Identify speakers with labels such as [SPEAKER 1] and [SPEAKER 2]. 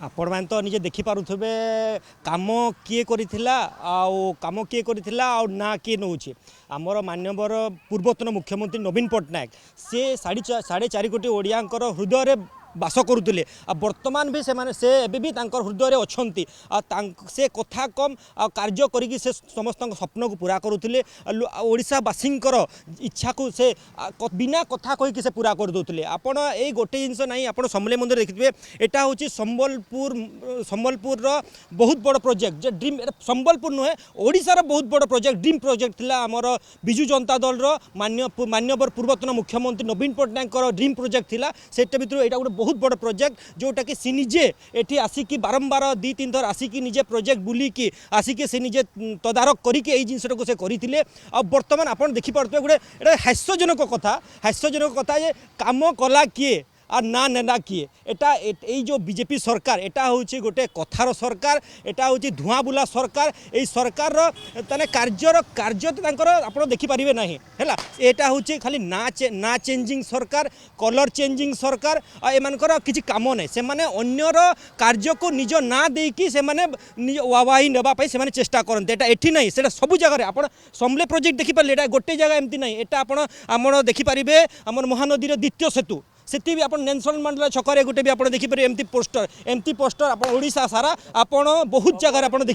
[SPEAKER 1] आपण मैंने तो निजे देखिपे कम किए काम किए ना किए नौ आमर मान्यवर पूर्वतन मुख्यमंत्री नवीन पट्टनायक सी 4.5 कोटी ओडियांकर हृदय बास करुले बर्तमान भी से भी हृदय अच्छा से कथा कम कार्य करी से समस्त स्वप्न को पूरा करुले ओडावासी इच्छा को से बिना कथा कहीकि से पूरा कर दूसरे आपण ये गोटे जिनस ना आप समलेई मंदिर देखिए यहाँ हूँ संबलपुर बहुत बड़ प्रोजेक्ट जे ड्रीम संबलपुर नुहे ओडिशार बहुत बड़ प्रोजेक्ट ड्रीम प्रोजेक्ट थिला आमर विजु जनता दल मान्यवर पूर्वतन मुख्यमंत्री नवीन पट्टनायक ड्रीम प्रोजेक्ट थिला सेटा भितर यहाँ गोटे बहुत बड़ प्रोजेक्ट जोटा कि सी निजे एटी आसिकी बारंबार 2-3 थर आसिकी निजे प्रोजेक्ट बुलिकी आसिकी से निजे तदारक करके जिनटा को से करते बर्तमान आप देखिपे गोटे हास्यजनक कथा ये कम कला किए और ना नेना किए एटा जो बीजेपी सरकार एटा हूँ गोटे कथार सरकार एटा हूँ धुआं बुला सरकार यही सरकार ताने कार्यर तो आप देखिपारे ना है यहाँ हूँ खाली ना चेंजिंग सरकार कलर चेंजिंग सरकार एमानकर किसी काम ना से माने अन्यर कार्य को निज ना देकी से माने वाही नापी से चेष्टा करते एटा एठी नहीं से सब जगह आप समले प्रोजेक्ट देखिपारे एटा गोटे जगह एमती नहीं एटा आप देखिपारे आम महानदी द्वितीय सेतु से भी आप नेशनल मंडल छक गोटे भी आप देखिपारे एमती पोस्टर आप ओडिशा सारा आप बहुत जगह आप देखिए।